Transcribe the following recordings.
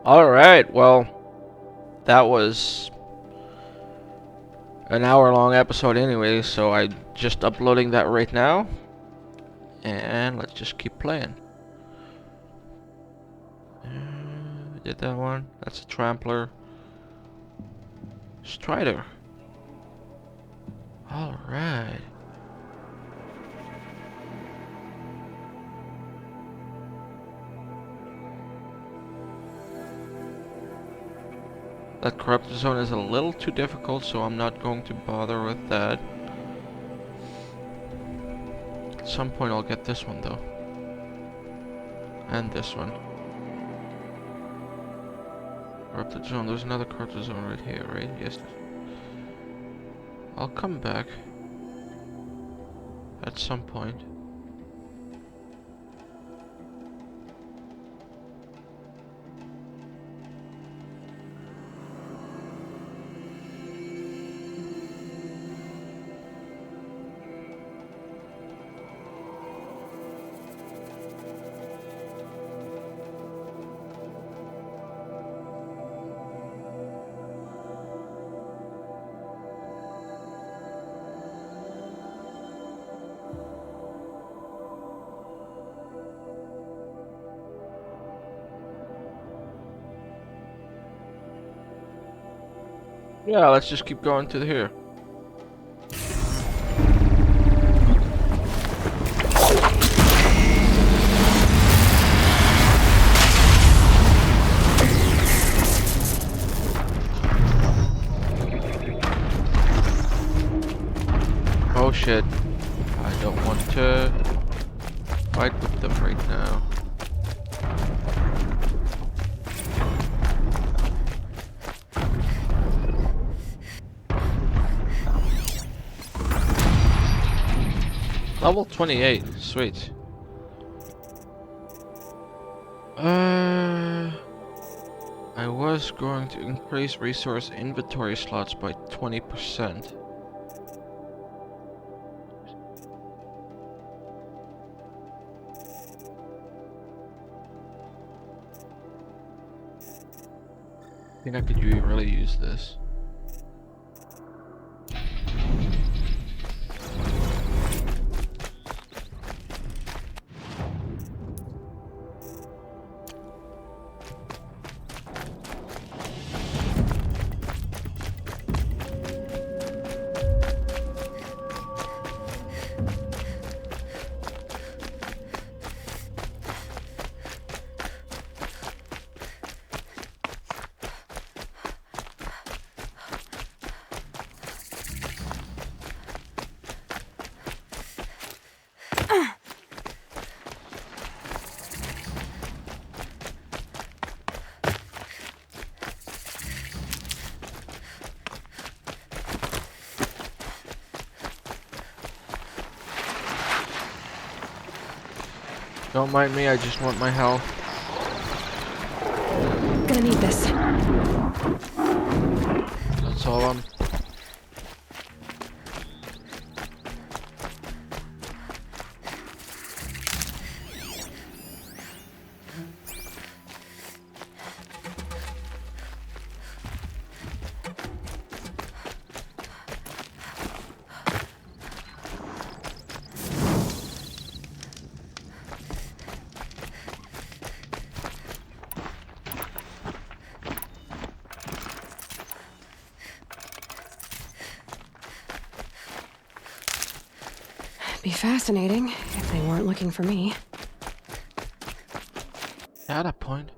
Alright, well, that was an hour-long episode anyway, so I'm just uploading that right now. And let's just keep playing. We did that one. That's a trampler. Strider. Alright. That corrupted zone is a little too difficult, so I'm not going to bother with that. At some point I'll get this one though. And this one. Corrupted zone. There's another corrupted zone right here, right? Yes. I'll come back. At some point. Yeah, let's just keep going to here. Oh shit. I don't want to fight with them right now. Level 28, sweet. I was going to increase resource inventory slots by 20%. I think I could really use this. Don't mind me, I just want my health. Gonna need this. That's all I'm... Be fascinating if they weren't looking for me. At a point.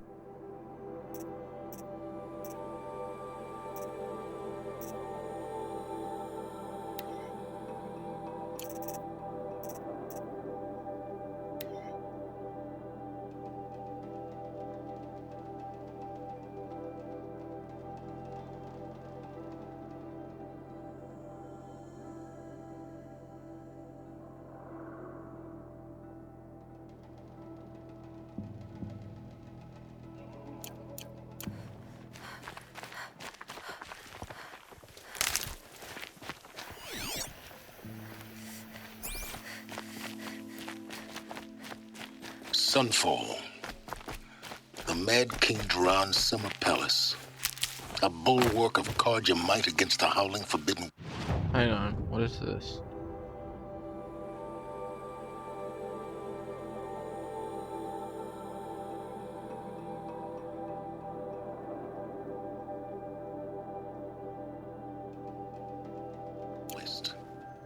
Sunfall. The Mad King Duran's summer palace. A bulwark of Carja might against the howling forbidden. Hang on, what is this? Waste.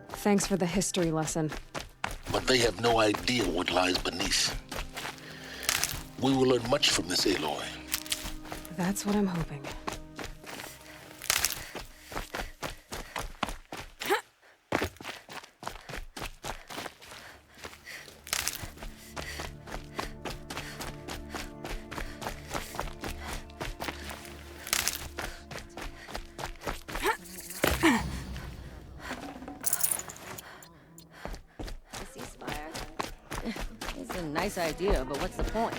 Thanks for the history lesson. But they have no idea what lies beneath. We will learn much from this Aloy. That's what I'm hoping. It's a nice idea, but what's the point?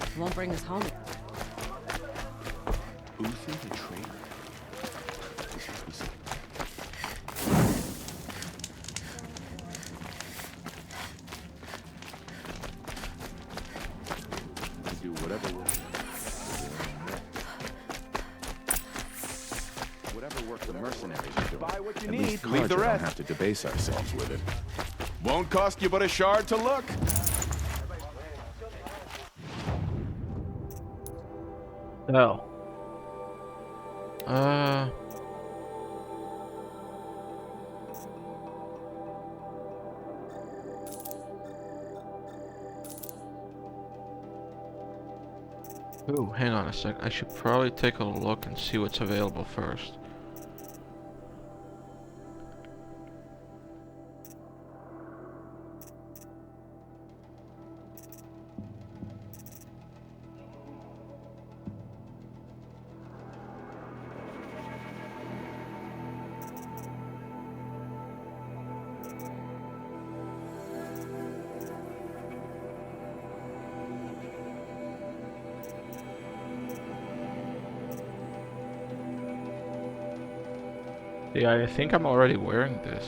It won't bring us home. Uthi the traitor. I do whatever work the mercenaries are doing. Buy what you At need, least leave the Carja rest. don't have to debase ourselves with it. Won't cost you but a shard to look. No. Ooh, hang on a sec. I should probably take a look and see what's available first. Yeah, I think I'm already wearing this.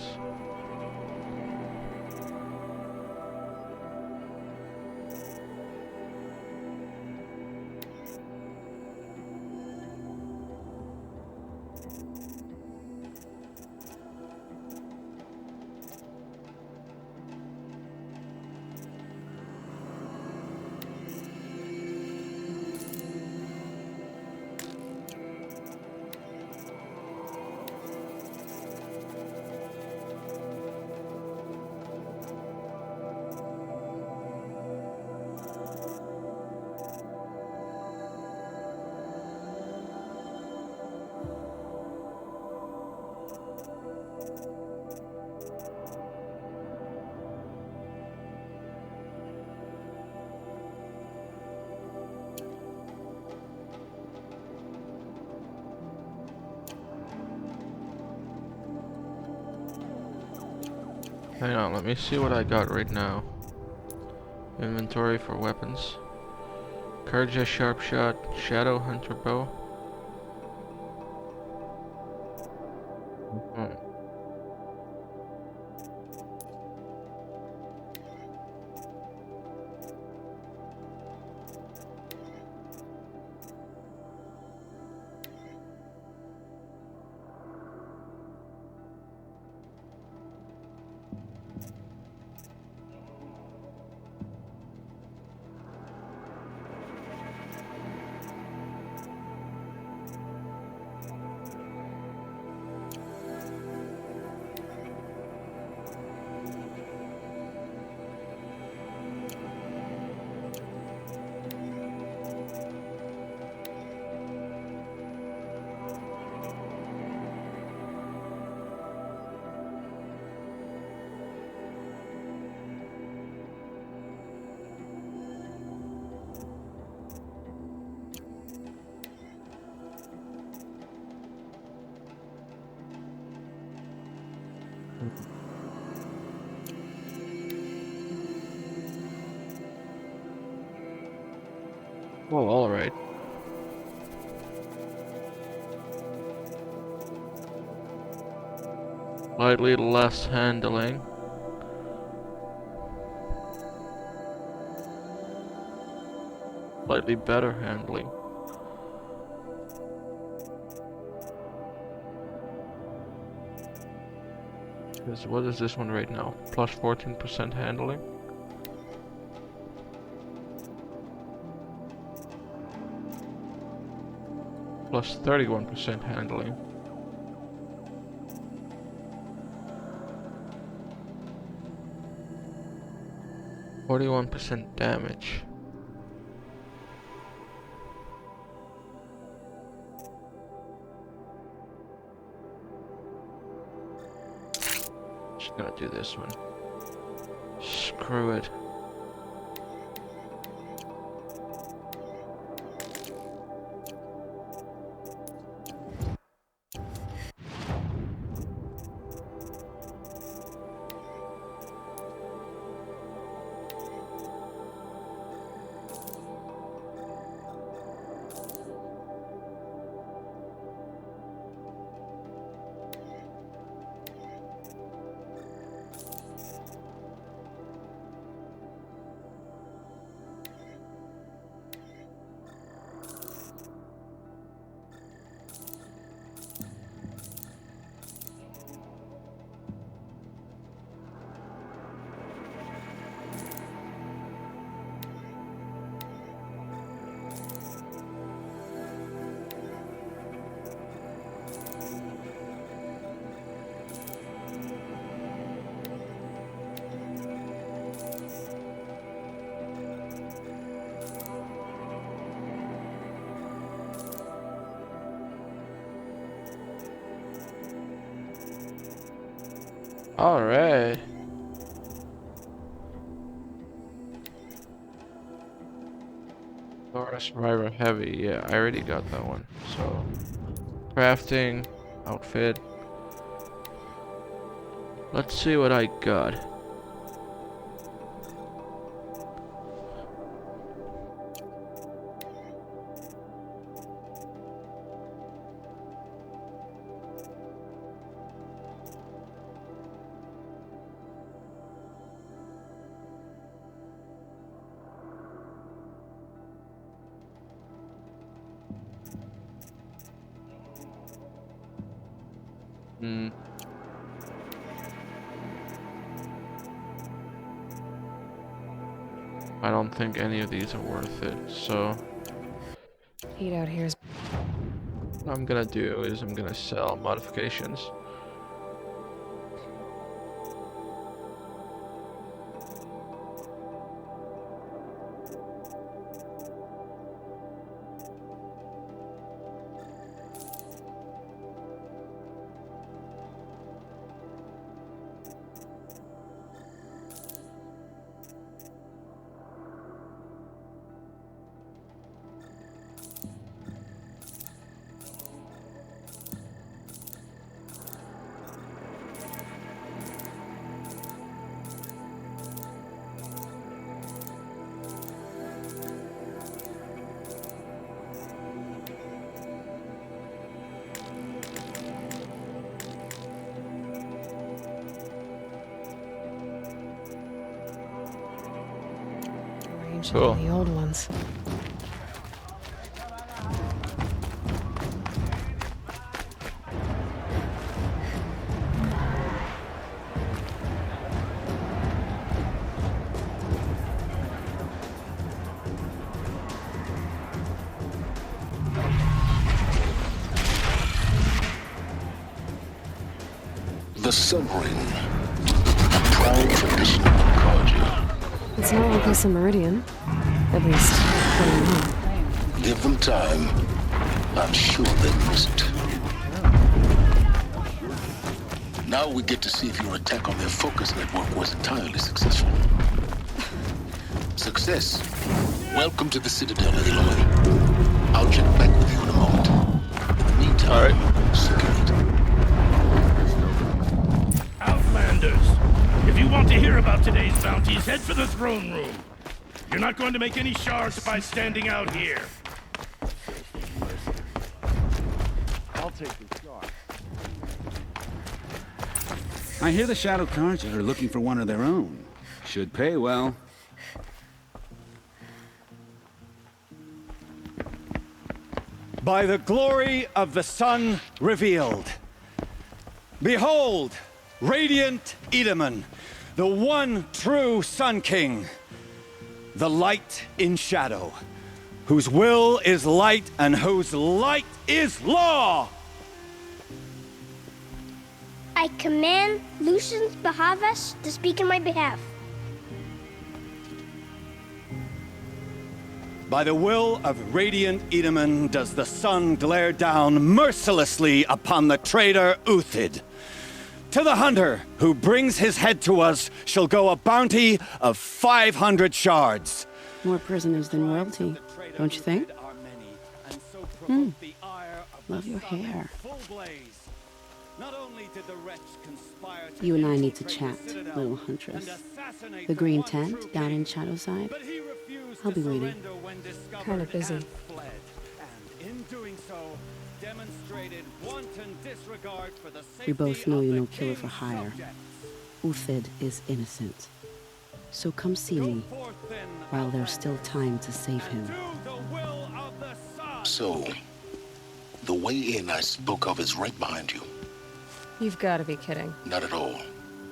Hang on, let me see what I got right now. Inventory for weapons. Carja Sharp Shot, Shadow Hunter Bow. Hmm. Well, alright. Slightly less handling. slightly better handling. Because what is this one right now? Plus 14% handling. Plus 31% handling. %41 damage. Just gonna do this one. Screw it. Alright. Dora Survivor Heavy, yeah, I already got that one. So, crafting, outfit. Let's see what I got. I don't think any of these are worth it, so Heat out here is... what I'm gonna do is I'm gonna sell modifications. Ancient Cool. than the old ones. The Sun Ring, a proud tradition of Carja. It's not like this in Meridian. At least, what do you know? Give them time. I'm sure they miss it. Now we get to see if your attack on their focus network was entirely successful. Success. Welcome to the Citadel, Aloy. I'll check back with you in a moment. In the meantime, secure it. Outlanders, if you want to hear about today's bounties, head for the throne room. You're not going to make any shards by standing out here. I'll take the shot. I hear the Shadow Carja are looking for one of their own. Should pay well. By the glory of the sun revealed. Behold, radiant Edaman, the one true Sun King. The light in shadow, whose will is light and whose light is law! I command Lucius Bahavas to speak in my behalf. By the will of radiant Edaman does the sun glare down mercilessly upon the traitor Uthid. To the hunter who brings his head to us shall go a bounty of 500 shards. More prisoners than royalty, don't you think? Love your hair. You and I need to chat, little huntress. The green tent down in Shadowside. I'll be waiting. Kinda busy. We both know you're no killer for hire. Uthid is innocent. So come see me, while there's still time to save him. So, the way in I spoke of is right behind you. You've got to be kidding. Not at all.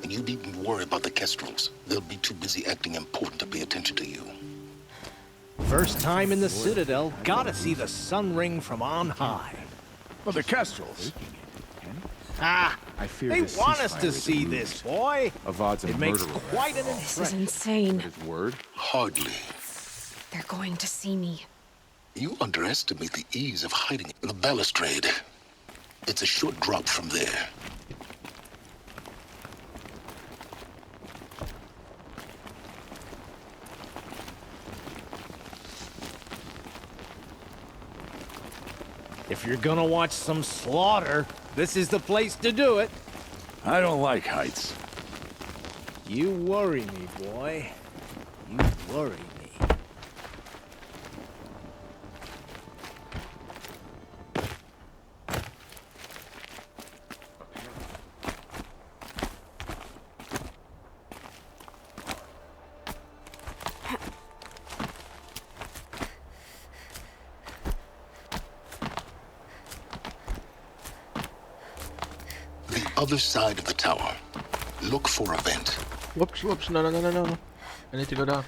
And you needn't worry about the Kestrels. They'll be too busy acting important to pay attention to you. First time in the Citadel, gotta see the sun ring from on high. Well, the Kestrels. Ah, I fear they this want us ceasefire to will see be this, boy. Avad's a It makes murderer. quite an This is impression. insane. His word? Hardly. They're going to see me. You underestimate the ease of hiding the balustrade. It's a short drop from there. If you're gonna watch some slaughter, this is the place to do it. I don't like heights. You worry me, boy. You worry me. Other side of the tower. Look for a vent. Whoops, whoops, no. I need to go down.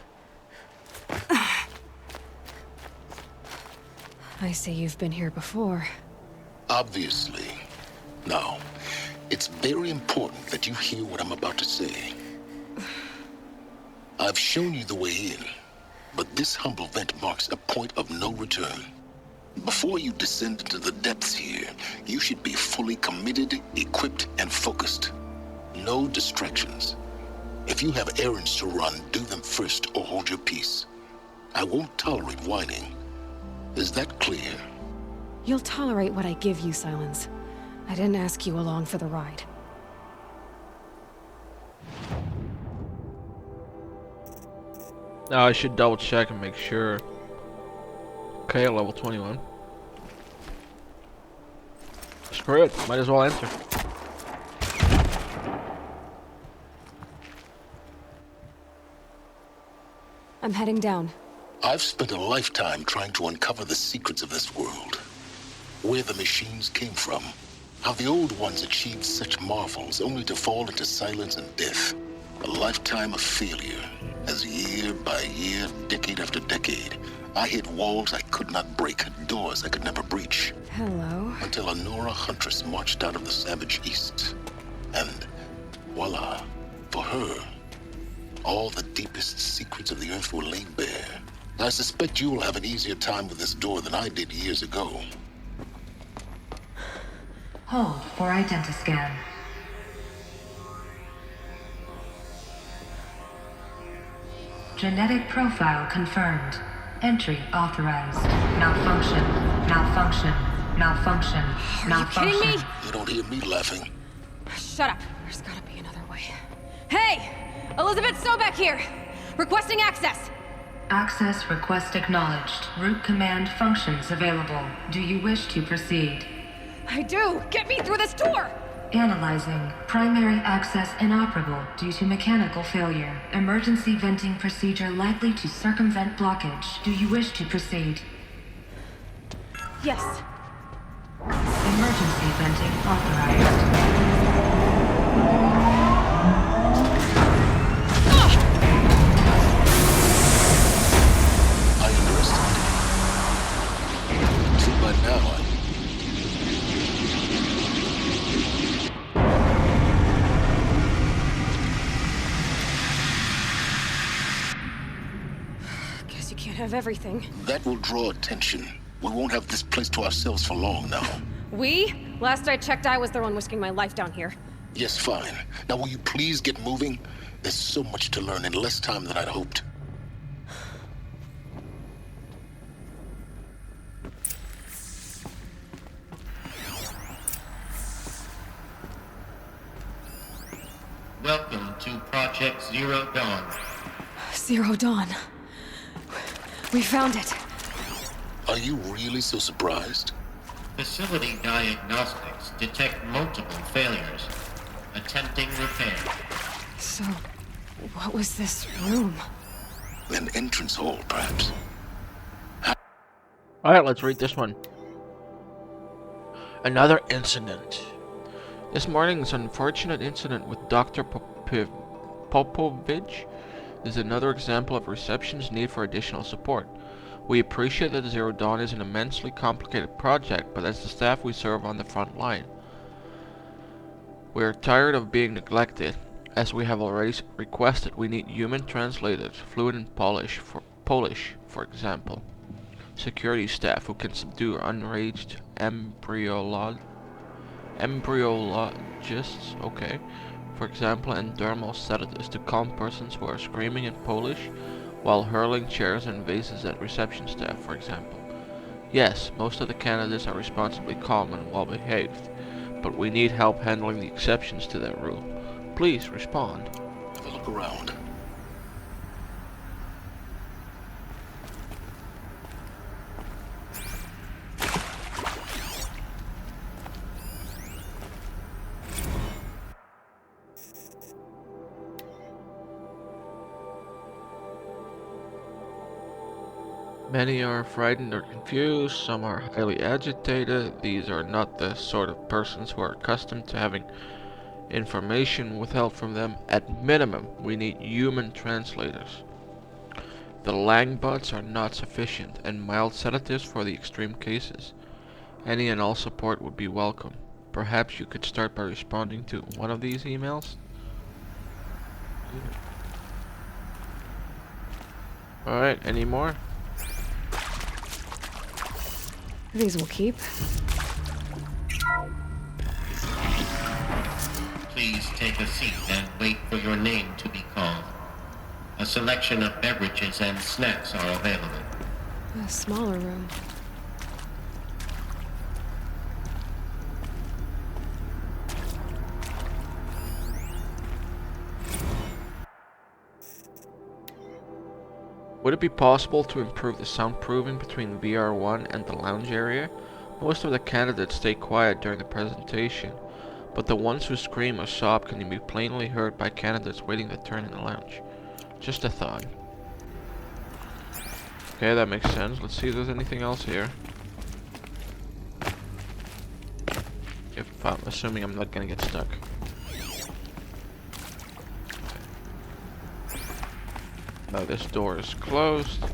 I see you've been here before. Obviously. Now, it's very important that you hear what I'm about to say. I've shown you the way in, but this humble vent marks a point of no return. Before you descend into the depths here, you should be fully committed, equipped, and focused. No distractions. If you have errands to run, do them first or hold your peace. I won't tolerate whining. Is that clear? You'll tolerate what I give you, Silence. I didn't ask you along for the ride. Now I should double check and make sure. Okay, level 21. Screw it, might as well enter. I'm heading down. I've spent a lifetime trying to uncover the secrets of this world. Where the machines came from. How the old ones achieved such marvels only to fall into silence and death. A lifetime of failure. As year by year, decade after decade, I hit walls I could not break, doors I could never breach. Hello. Until a Nora huntress marched out of the savage east. And voila, for her, all the deepest secrets of the earth were laid bare. I suspect you will have an easier time with this door than I did years ago. Hold for identiscan. Genetic profile confirmed. Entry authorized. Malfunction. Malfunction. Malfunction. Malfunction. You kidding me? You don't hear me laughing. Shut up. There's gotta be another way. Hey! Elizabeth Sobek here! Requesting access! Access request acknowledged. Root command functions available. Do you wish to proceed? I do! Get me through this door! Analyzing. Primary access inoperable due to mechanical failure. Emergency venting procedure likely to circumvent blockage. Do you wish to proceed? Yes. Emergency venting authorized. I underestimated you. See, by now, Guess you can't have everything. that will draw attention. We won't have this place to ourselves for long now. We? Last I checked, I was the one risking my life down here. Yes, fine. Now will you please get moving? There's so much to learn in less time than I'd hoped. Welcome to Project Zero Dawn. Zero Dawn. We found it. Are you really so surprised? Facility diagnostics detect multiple failures. Attempting repair. So, what was this room? An entrance hall, perhaps. Alright, let's read this one. Another incident. This morning's unfortunate incident with Dr. Popovich is another example of reception's need for additional support. We appreciate that Zero Dawn is an immensely complicated project, but as the staff we serve on the front line, we are tired of being neglected. As we have already requested, we need human translators, fluent in Polish, for example. Security staff who can subdue enraged embryologists, okay, for example, and dermal sedatives to calm persons who are screaming in Polish while hurling chairs and vases at reception staff, for example. Yes, most of the candidates are responsibly calm and well behaved, but we need help handling the exceptions to that rule. Please respond. Have a look around. Many are frightened or confused, some are highly agitated. These are not the sort of persons who are accustomed to having information withheld from them. At minimum, we need human translators. The Langbots are not sufficient, and mild sedatives for the extreme cases. Any and all support would be welcome. Perhaps you could start by responding to one of these emails? Alright, any more? These will keep. Please take a seat and wait for your name to be called. A selection of beverages and snacks are available. A smaller room. Would it be possible to improve the soundproofing between VR1 and the lounge area? Most of the candidates stay quiet during the presentation, but the ones who scream or sob can be plainly heard by candidates waiting their turn in the lounge. Just a thought. Okay, that makes sense. Let's see if there's anything else here. If I'm assuming I'm not gonna get stuck. No, this door is closed.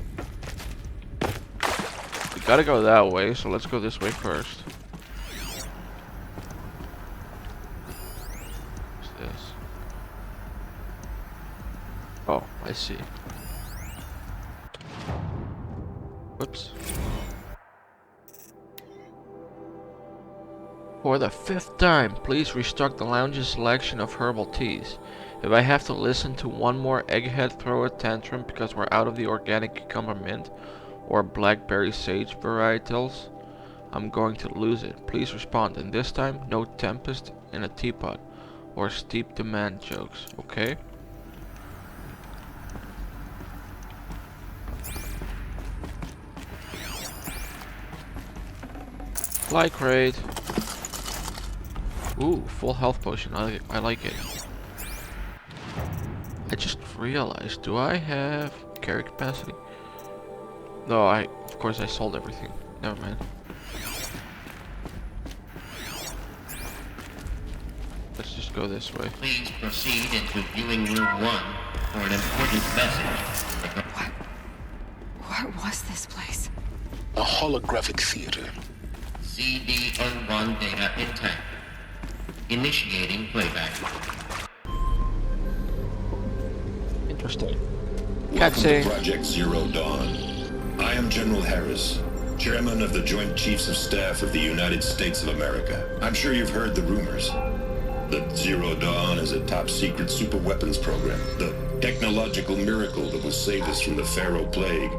We gotta go that way, so let's go this way first. What's this? Oh, I see. Whoops. For the 5th time, please restock the lounge's selection of herbal teas. If I have to listen to one more egghead throw a tantrum because we're out of the organic cucumber mint or blackberry sage varietals, I'm going to lose it. Please respond, and this time, no tempest in a teapot or steep demand jokes, okay? Fly crate. Ooh, full health potion. I like it. I just realized, do I have carry capacity? No, of course I sold everything. Never mind. Let's just go this way. Please proceed into viewing room 1 for an important message. What was this place? A holographic theater. CD01 data intact. Initiating playback. Interesting. Welcome to Project Zero Dawn. I am General Harris, Chairman of the Joint Chiefs of Staff of the United States of America. I'm sure you've heard the rumors that Zero Dawn is a top-secret superweapons program, the technological miracle that will save us from the Pharaoh Plague,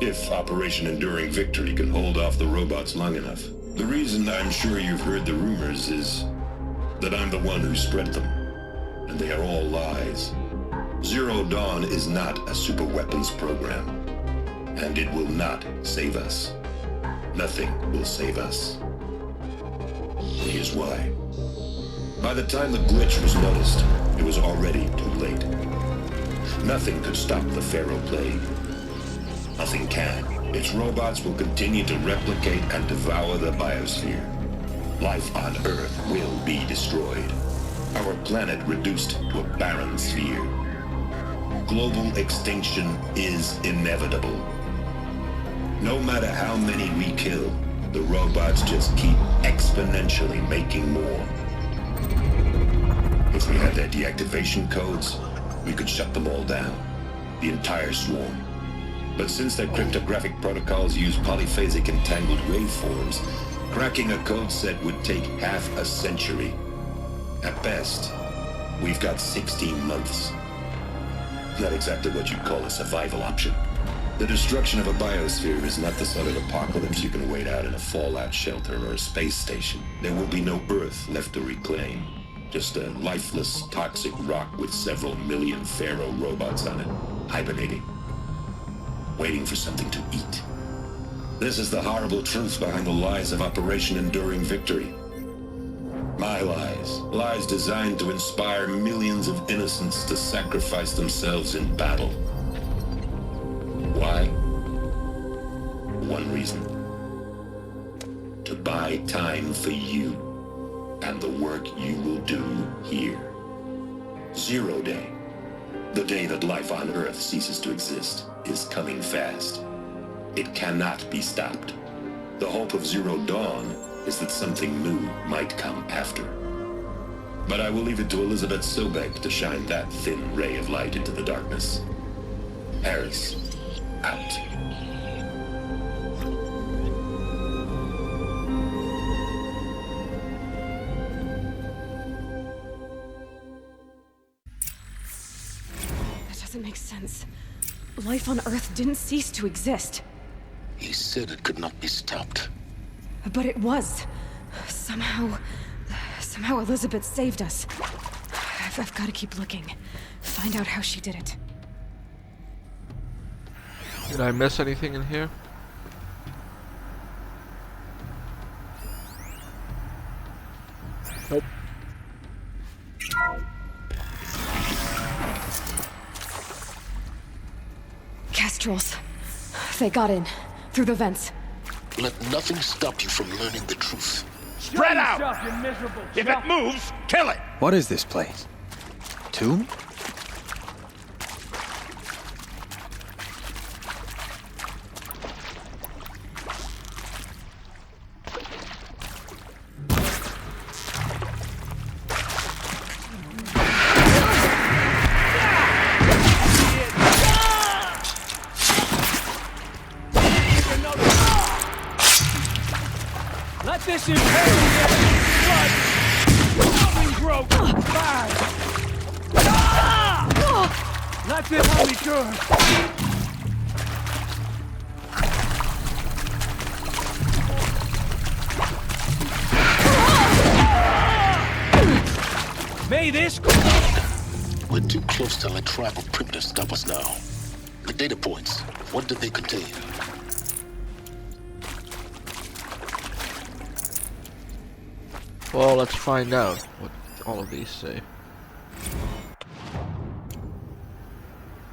if Operation Enduring Victory can hold off the robots long enough. The reason I'm sure you've heard the rumors is that I'm the one who spread them, and they are all lies. Zero Dawn is not a superweapons program, and it will not save us. Nothing will save us. Here's why. By the time the glitch was noticed, it was already too late. Nothing could stop the Pharaoh Plague. Nothing can. Its robots will continue to replicate and devour the biosphere. Life on Earth will be destroyed. Our planet reduced to a barren sphere. Global extinction is inevitable. No matter how many we kill, the robots just keep exponentially making more. If we had their deactivation codes, we could shut them all down. The entire swarm. But since their cryptographic protocols use polyphasic entangled waveforms, cracking a code set would take half a century. At best, we've got 16 months. Not exactly what you'd call a survival option. The destruction of a biosphere is not the sort of apocalypse you can wait out in a fallout shelter or a space station. There will be no Earth left to reclaim. Just a lifeless, toxic rock with several million Pharaoh robots on it, hibernating, waiting for something to eat. This is the horrible truth behind the lies of Operation Enduring Victory. My lies. Lies designed to inspire millions of innocents to sacrifice themselves in battle. Why? One reason. To buy time for you and the work you will do here. Zero Day, the day that life on Earth ceases to exist, is coming fast. It cannot be stopped. The hope of Zero Dawn is that something new might come after. But I will leave it to Elizabeth Sobek to shine that thin ray of light into the darkness. Harris, out. That doesn't make sense. Life on Earth didn't cease to exist. He said it could not be stopped. But it was. Somehow Elizabeth saved us. I've got to keep looking. Find out how she did it. Did I miss anything in here? Nope. Kestrels. They got in. Through the vents. Let nothing stop you from learning the truth. Spread out! If it moves, kill it! What is this place? Tomb? Let this imperial blood grow fire. Let this help me through. May this. We're too close to let tribal primitives stop us now. The data points, what did they contain? Well, let's find out what all of these say.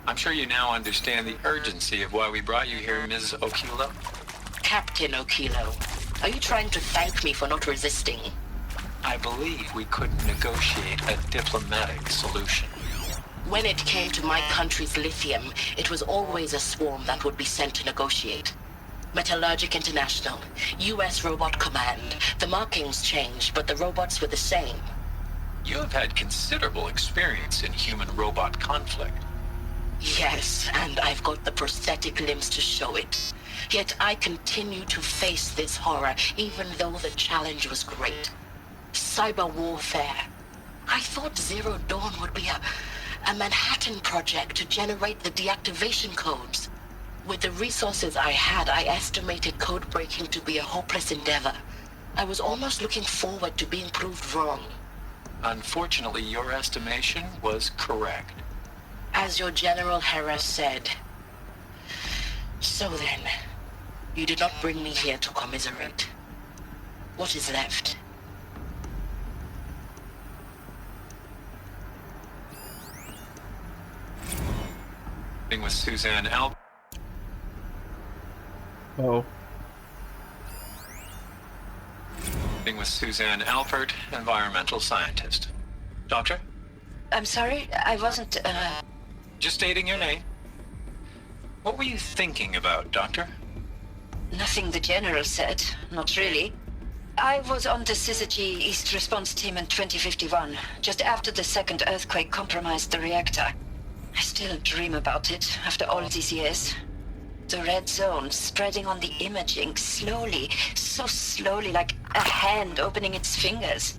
I'm sure you now understand the urgency of why we brought you here, Ms. Okilo. Captain Okilo, are you trying to thank me for not resisting? I believe we couldn't negotiate a diplomatic solution. When it came to my country's lithium, it was always a swarm that would be sent to negotiate. Metallurgic International, US Robot Command. The markings changed, but the robots were the same. You have had considerable experience in human-robot conflict. Yes, and I've got the prosthetic limbs to show it. Yet I continue to face this horror, even though the challenge was great. Cyber warfare. I thought Zero Dawn would be a Manhattan project to generate the deactivation codes. With the resources I had, I estimated code breaking to be a hopeless endeavor. I was almost looking forward to being proved wrong. Unfortunately, your estimation was correct. As your General Harris said. So then, you did not bring me here to commiserate. What is left? With Suzanne Alpert. Oh. With Suzanne Alpert, environmental scientist. Doctor? I'm sorry, I wasn't, Just stating your name. What were you thinking about, Doctor? Nothing the General said, not really. I was on the Syzygy East Response Team in 2051, just after the second earthquake compromised the reactor. I still dream about it, after all these years. The red zone spreading on the imaging, slowly, so slowly, like a hand opening its fingers.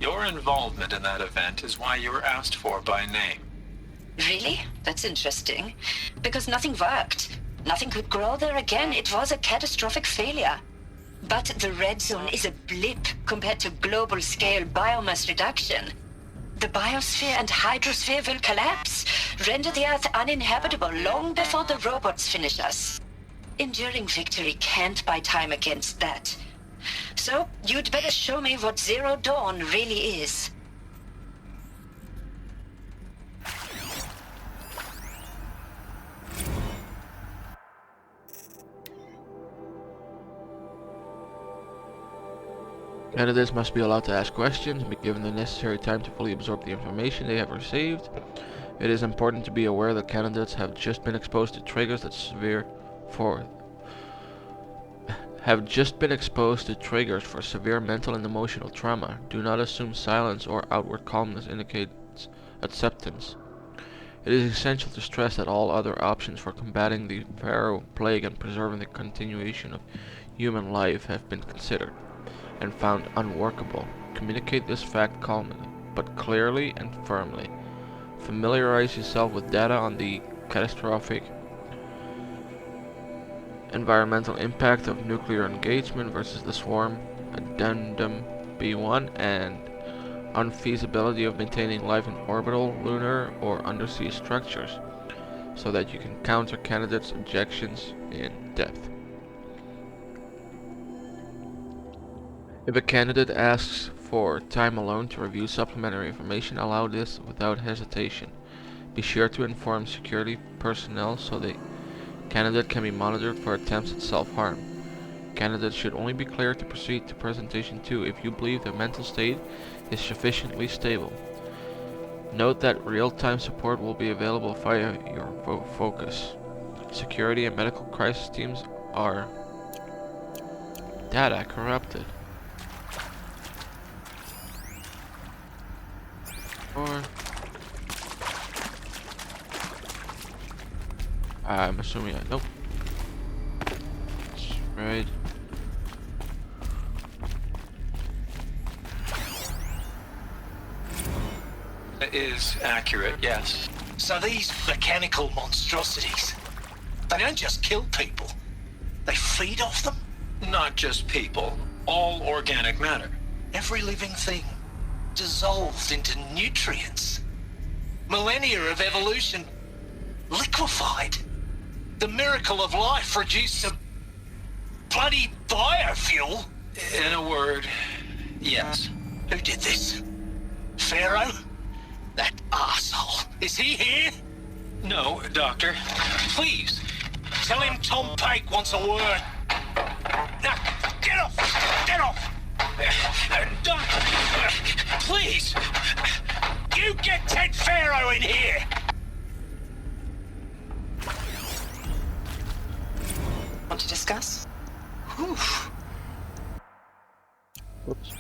Your involvement in that event is why you were asked for by name. Really? That's interesting. Because nothing worked. Nothing could grow there again. It was a catastrophic failure. But the red zone is a blip compared to global-scale biomass reduction. The biosphere and hydrosphere will collapse, render the Earth uninhabitable long before the robots finish us. Enduring victory can't buy time against that. So, you'd better show me what Zero Dawn really is. Candidates must be allowed to ask questions and be given the necessary time to fully absorb the information they have received. It is important to be aware that candidates have just been exposed to triggers for severe mental and emotional trauma. Do not assume silence or outward calmness indicates acceptance. It is essential to stress that all other options for combating the Pharaoh plague and preserving the continuation of human life have been considered and found unworkable. Communicate this fact calmly, but clearly and firmly. Familiarize yourself with data on the catastrophic environmental impact of nuclear engagement versus the swarm, Addendum B1, and unfeasibility of maintaining life in orbital, lunar, or undersea structures, so that you can counter candidates' objections in depth. If a candidate asks for time alone to review supplementary information, allow this without hesitation. Be sure to inform security personnel so the candidate can be monitored for attempts at self-harm. Candidates should only be cleared to proceed to presentation 2 if you believe their mental state is sufficiently stable. Note that real-time support will be available via your focus. Security and medical crisis teams are data corrupted. Or I'm assuming nope. Right. It is accurate, yes. So these mechanical monstrosities, they don't just kill people, they feed off them? Not just people, all organic matter. Every living thing dissolved into nutrients. Millennia of evolution liquefied. The miracle of life reduced to bloody biofuel. In a word, yes. Who did this? Pharaoh? That arsehole. Is he here? No, Doctor. Please, tell him Tom Pake wants a word. Now, get off! Get off! Doc, please! You get Ted Pharaoh in here! Want to discuss? Whew. Oops.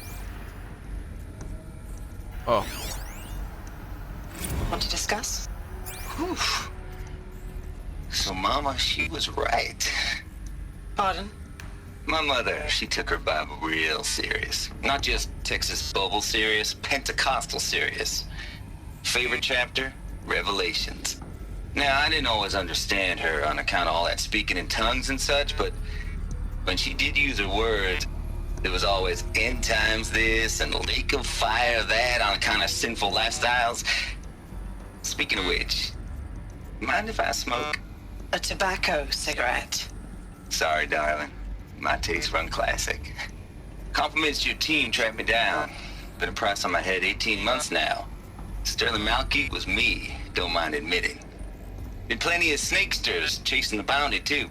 Oh. Want to discuss? Whew. So Mama, she was right. Pardon? My mother, she took her Bible real serious. Not just Texas Bible serious, Pentecostal serious. Favorite chapter? Revelations. Now, I didn't always understand her on account of all that speaking in tongues and such, but when she did use her words, there was always end times this and lake of fire that on account of sinful lifestyles. Speaking of which, mind if I smoke? A tobacco cigarette. Sorry, darling. My tastes run classic. Compliments to your team tracked me down. Been a price on my head 18 months now. Sterling Malkeith was me, don't mind admitting. Been plenty of snakesters chasing the bounty too.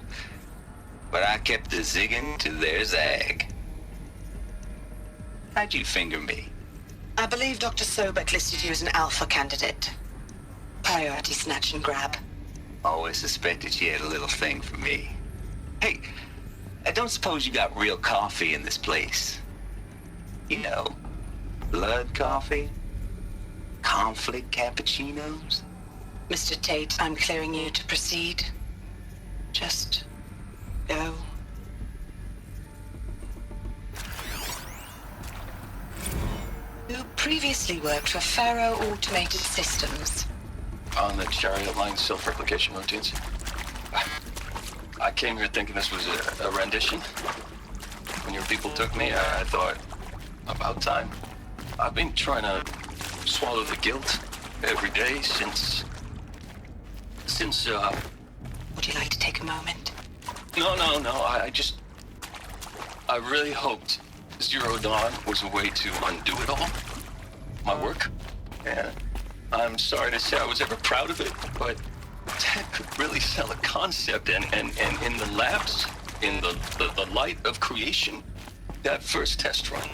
But I kept the zigging to their zag. How'd you finger me? I believe Dr. Sobek listed you as an alpha candidate. Priority snatch and grab. Always suspected she had a little thing for me. Hey, I don't suppose you got real coffee in this place. You know, blood coffee? Conflict cappuccinos? Mr. Tate, I'm clearing you to proceed. Just go. You previously worked for Pharaoh Automated Systems. On the Chariot Line self-replication routines. I came here thinking this was a rendition. When your people took me, I thought, about time. I've been trying to swallow the guilt every day since... Would you like to take a moment? No, I really hoped Zero Dawn was a way to undo it all. My work. And I'm sorry to say I was ever proud of it, but Ted could really sell a concept, and in the labs, in the light of creation, that first test run,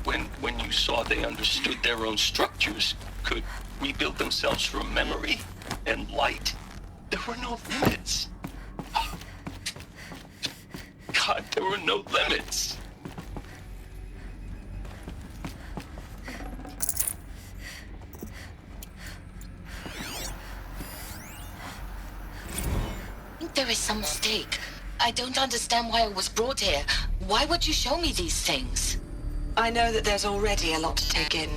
when you saw they understood their own structures, could rebuild themselves from memory and light, there were no limits. God, there were no limits. There is some mistake. I don't understand why I was brought here. Why would you show me these things? I know that there's already a lot to take in.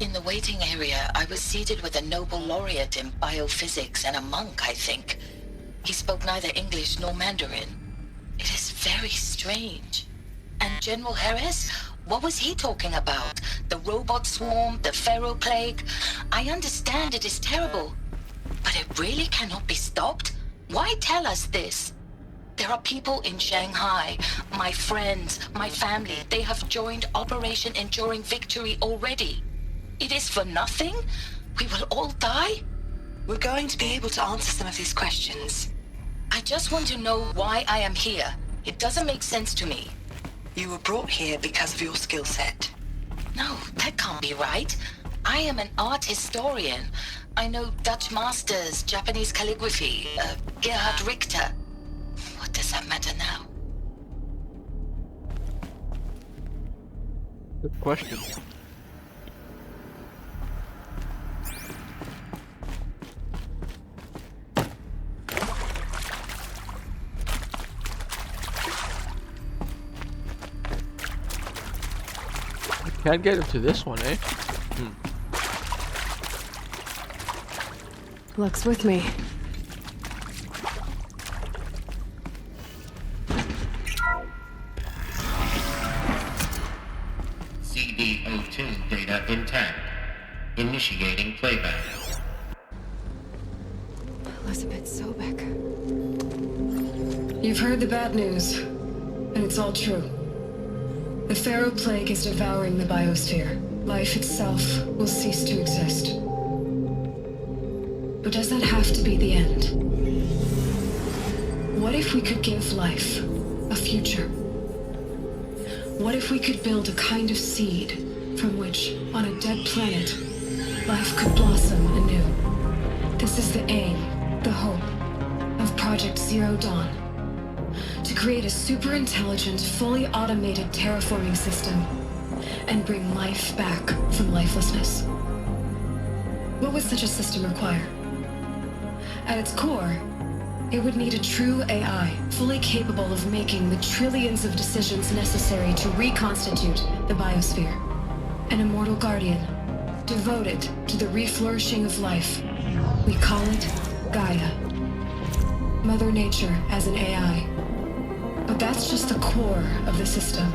In the waiting area, I was seated with a Nobel laureate in biophysics and a monk, I think. He spoke neither English nor Mandarin. It is very strange. And General Harris? What was he talking about? The robot swarm, the Pharaoh plague? I understand it is terrible, but it really cannot be stopped? Why tell us this? There are people in Shanghai, my friends, my family. They have joined Operation Enduring Victory already. It is for nothing? We will all die? We're going to be able to answer some of these questions. I just want to know why I am here. It doesn't make sense to me. You were brought here because of your skill set. No, that can't be right. I am an art historian. I know Dutch masters, Japanese calligraphy, Gerhard Richter. What does that matter now? Good question. Can't get into this one, eh? Luck's with me. CD02 data intact. Initiating playback. Elizabeth Sobek. You've heard the bad news, and it's all true. The Pharaoh plague is devouring the biosphere. Life itself will cease to exist. But does that have to be the end? What if we could give life a future? What if we could build a kind of seed from which, on a dead planet, life could blossom anew? This is the aim, the hope, of Project Zero Dawn. To create a super-intelligent, fully automated terraforming system and bring life back from lifelessness. What would such a system require? At its core, it would need a true AI, fully capable of making the trillions of decisions necessary to reconstitute the biosphere. An immortal guardian, devoted to the reflourishing of life. We call it Gaia. Mother Nature as an AI. But that's just the core of the system.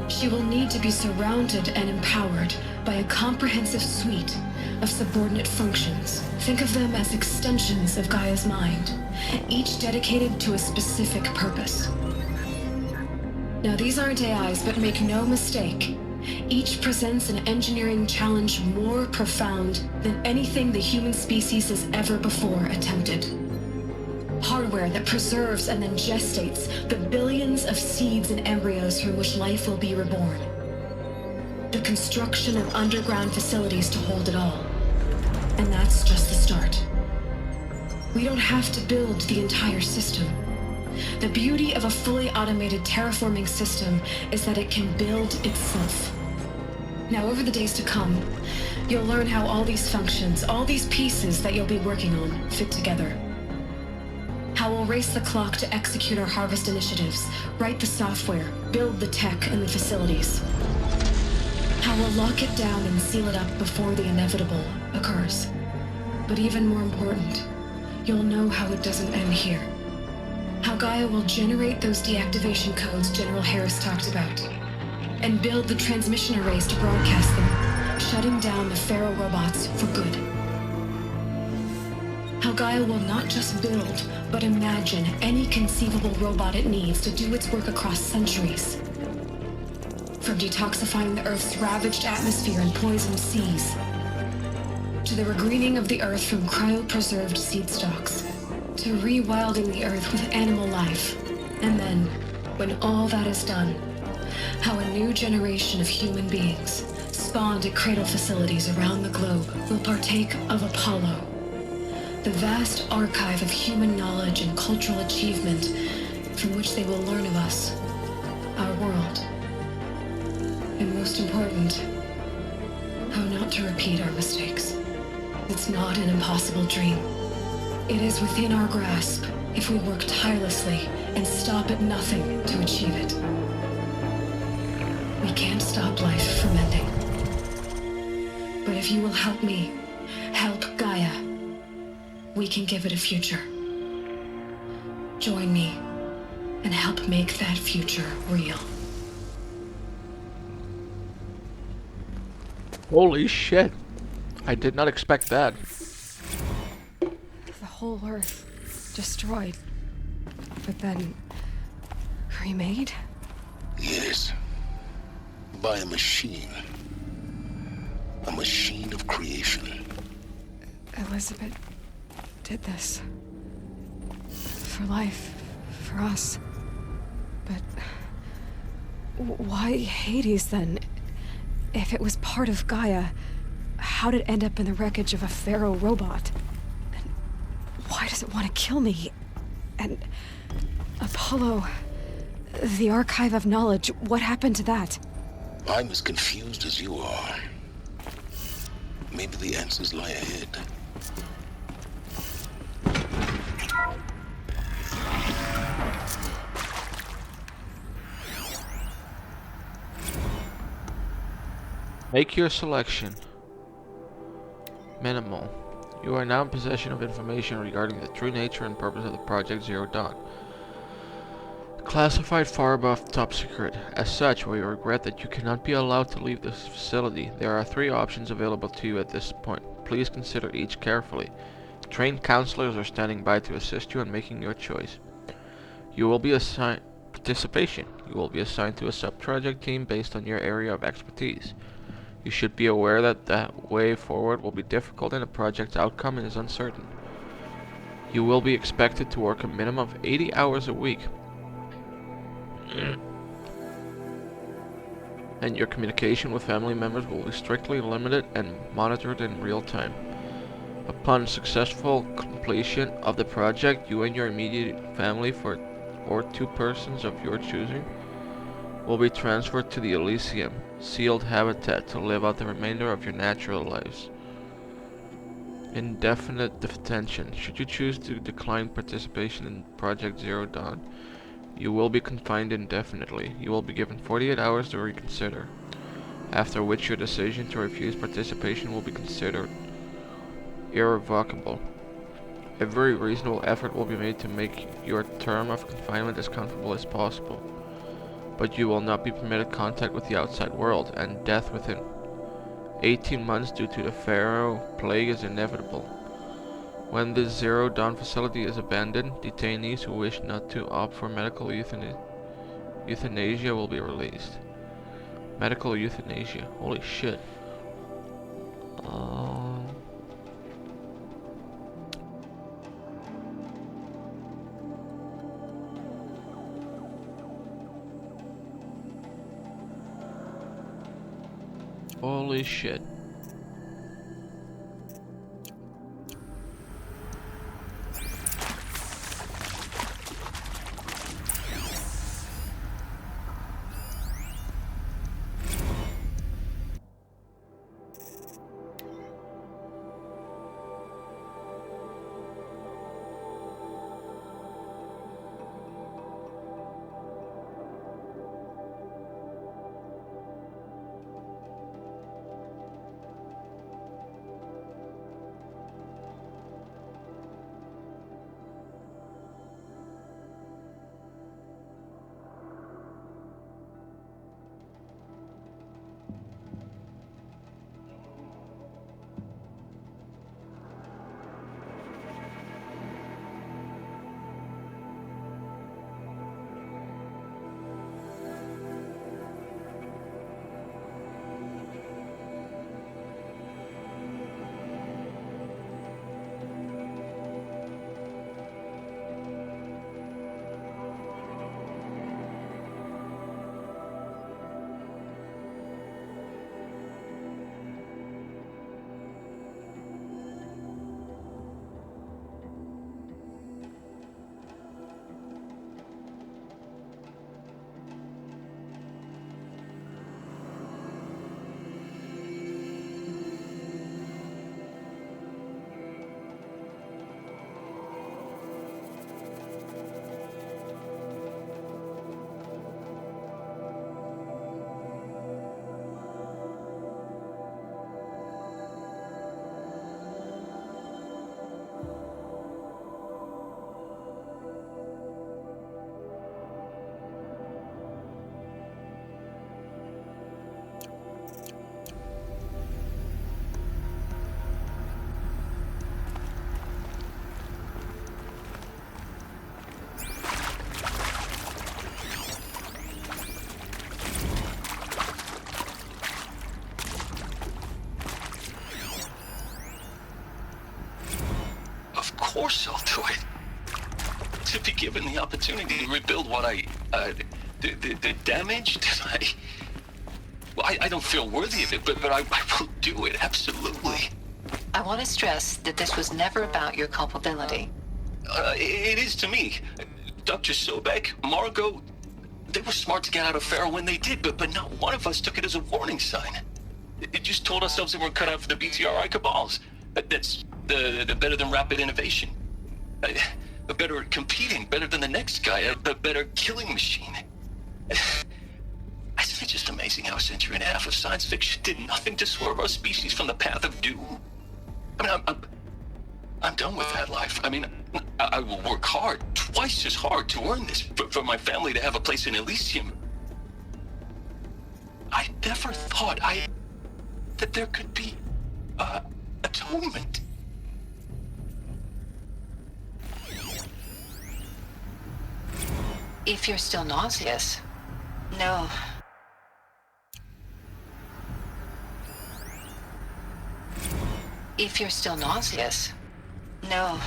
She will need to be surrounded and empowered by a comprehensive suite of subordinate functions. Think of them as extensions of Gaia's mind, each dedicated to a specific purpose. Now, these aren't AIs, but make no mistake, each presents an engineering challenge more profound than anything the human species has ever before attempted. Hardware that preserves and then gestates the billions of seeds and embryos from which life will be reborn. The construction of underground facilities to hold it all. And that's just the start. We don't have to build the entire system. The beauty of a fully automated terraforming system is that it can build itself. Now, over the days to come, you'll learn how all these functions, all these pieces that you'll be working on, fit together. How we'll race the clock to execute our harvest initiatives, write the software, build the tech and the facilities. How we'll lock it down and seal it up before the inevitable occurs. But even more important, you'll know how it doesn't end here. How Gaia will generate those deactivation codes General Harris talked about, and build the transmission arrays to broadcast them, shutting down the Pharaoh robots for good. How Gaia will not just build, but imagine any conceivable robot it needs to do its work across centuries. From detoxifying the Earth's ravaged atmosphere and poisoned seas, to the regreening of the Earth from cryopreserved seed stalks, to rewilding the Earth with animal life. And then, when all that is done, how a new generation of human beings, spawned at cradle facilities around the globe, will partake of Apollo, the vast archive of human knowledge and cultural achievement from which they will learn of us, our world. And most important, how not to repeat our mistakes. It's not an impossible dream. It is within our grasp if we work tirelessly and stop at nothing to achieve it. We can't stop life from ending. But if you will help me, help Gaia, we can give it a future. Join me and help make that future real. Holy shit. I did not expect that. The whole Earth destroyed, but then remade? Yes. By a machine. A machine of creation. Elizabeth did this. For life. For us. But why Hades then? If it was part of Gaia, how did it end up in the wreckage of a Pharaoh robot? And why does it want to kill me? And Apollo, the archive of knowledge, what happened to that? I'm as confused as you are. Maybe the answers lie ahead. Make your selection. Minimal. You are now in possession of information regarding the true nature and purpose of the Project Zero Dawn. Classified far above top secret. As such, we regret that you cannot be allowed to leave this facility. There are 3 options available to you at this point. Please consider each carefully. Trained counselors are standing by to assist you in making your choice. You will be assigned participation. You will be assigned to a sub-project team based on your area of expertise. You should be aware that the way forward will be difficult and the project's outcome is uncertain. You will be expected to work a minimum of 80 hours a week. and your communication with family members will be strictly limited and monitored in real time. Upon successful completion of the project, you and your immediate family or 2 persons of your choosing will be transferred to the Elysium sealed habitat to live out the remainder of your natural lives. Indefinite detention. Should you choose to decline participation in Project Zero Dawn, you will be confined indefinitely. You will be given 48 hours to reconsider, after which your decision to refuse participation will be considered irrevocable. Every reasonable effort will be made to make your term of confinement as comfortable as possible, but you will not be permitted contact with the outside world, and death within 18 months due to the Pharaoh plague is inevitable. When this Zero Dawn facility is abandoned, detainees who wish not to opt for medical euthanasia will be released. Medical euthanasia. Holy shit. Holy shit. Of course I'll do it. To be given the opportunity to rebuild what the damage that I don't feel worthy of it, but I will do it, absolutely. I want to stress that this was never about your culpability. It is to me. Dr. Sobek, Margot, they were smart to get out of Pharaoh when they did, but not one of us took it as a warning sign. It just told ourselves that we're cut out for the BTRI cabals. That's the better than rapid innovation. A better at competing, better than the next guy, a better killing machine. Isn't it just amazing how a century and a half of science fiction did nothing to swerve our species from the path of doom? I mean, I'm done with that life. I mean, I will work hard, twice as hard to earn this, for my family to have a place in Elysium. I never thought that there could be, atonement. If you're still nauseous. No. If you're still nauseous. No.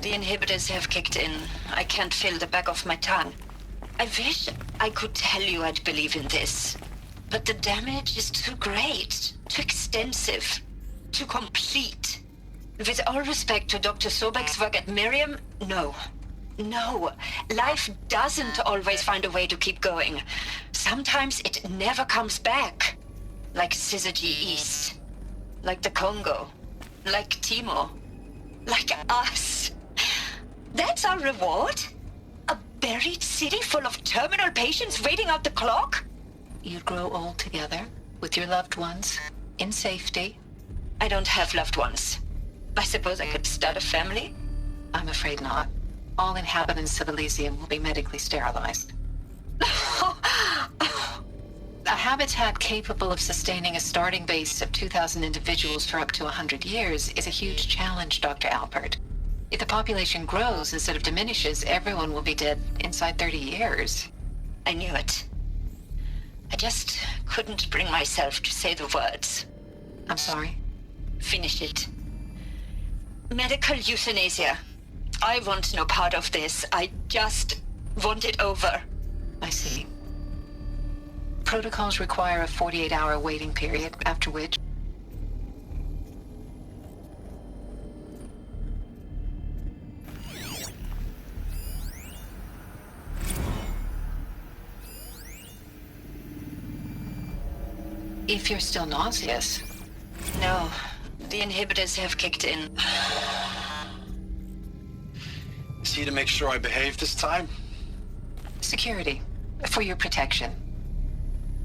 The inhibitors have kicked in. I can't feel the back of my tongue. I wish I could tell you I'd believe in this. But the damage is too great, too extensive, too complete. With all respect to Dr. Sobek's work at Miriam, no. No. Life doesn't always find a way to keep going. Sometimes it never comes back. Like Syzygy East. Like the Congo. Like Timo. Like us. That's our reward? A buried city full of terminal patients waiting out the clock? You'd grow old together, with your loved ones, in safety. I don't have loved ones. I suppose I could start a family? I'm afraid not. All inhabitants of Elysium will be medically sterilized. A habitat capable of sustaining a starting base of 2,000 individuals for up to 100 years is a huge challenge, Dr. Alpert. If the population grows instead of diminishes, everyone will be dead inside 30 years. I knew it. I just couldn't bring myself to say the words. I'm sorry? Finish it. Medical euthanasia. I want no part of this. I just want it over. I see. Protocols require a 48-hour waiting period, after which... If you're still nauseous. No, the inhibitors have kicked in. Is he to make sure I behave this time? Security. For your protection.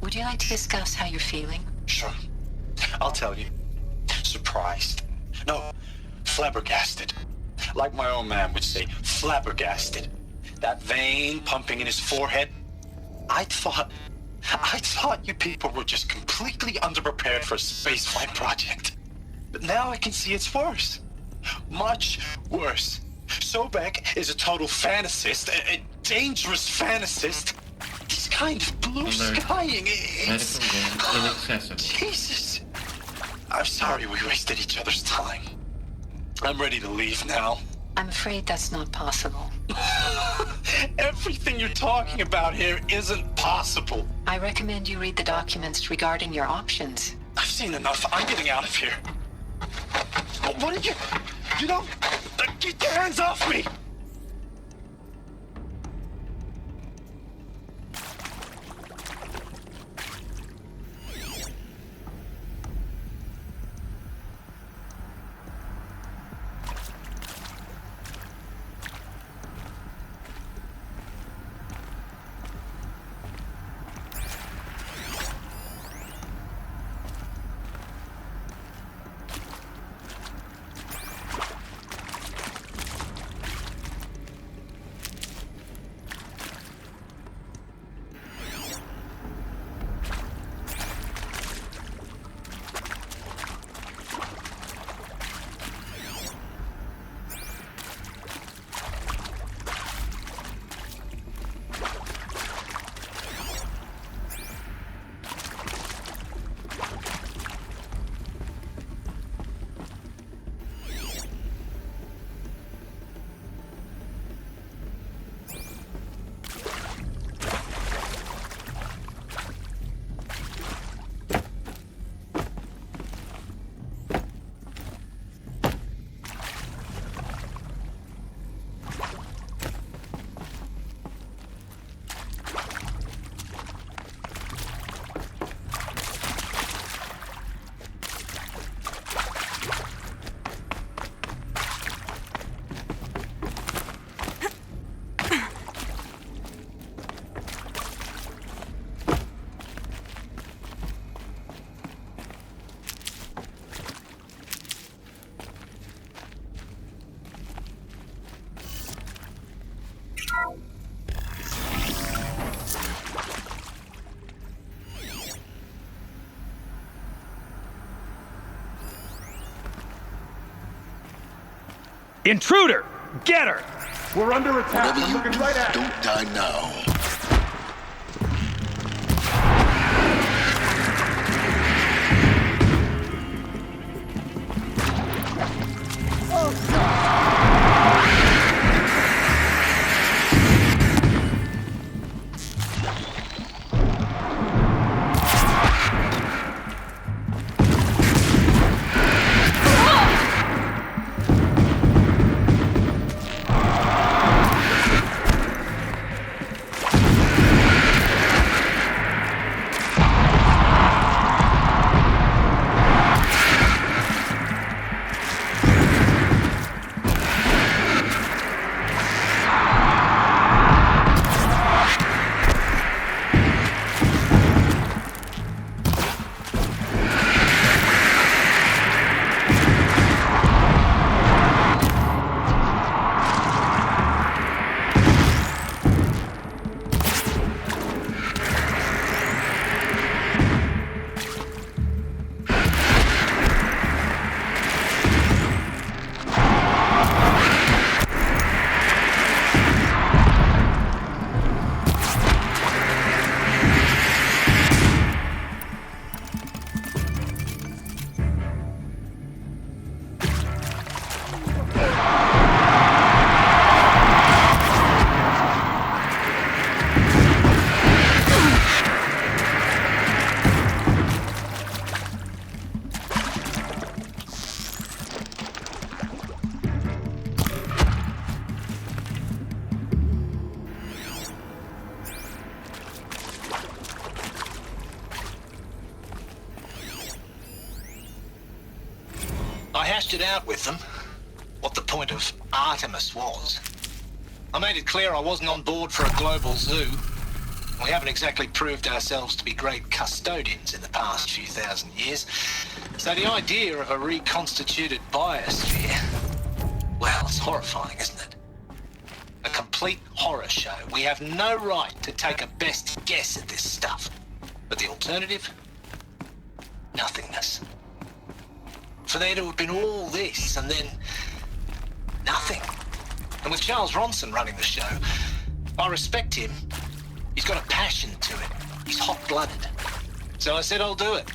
Would you like to discuss how you're feeling? Sure. I'll tell you. Surprised. No, flabbergasted. Like my own man would say, flabbergasted. That vein pumping in his forehead. I thought you people were just completely underprepared for a spaceflight project. But now I can see it's worse. Much worse. Sobek is a total fantasist, a dangerous fantasist. This kind of blue skying, it's... inaccessible. Jesus. I'm sorry we wasted each other's time. I'm ready to leave now. I'm afraid that's not possible. Everything you're talking about here isn't possible. I recommend you read the documents regarding your options. I've seen enough. I'm getting out of here. What are you... You don't... Get your hands off me! Intruder! Get her! We're under attack. I'm looking right at you. Don't die now. hashed it out with them, what the point of Artemis was. I made it clear I wasn't on board for a global zoo. We haven't exactly proved ourselves to be great custodians in the past few thousand years. So the idea of a reconstituted biosphere, well, it's horrifying, isn't it? A complete horror show. We have no right to take a best guess at this stuff. But the alternative? Nothingness. For there to have been all this and then nothing. And with Charles Ronson running the show, I respect him. He's got a passion to it. He's hot-blooded. So I said I'll do it.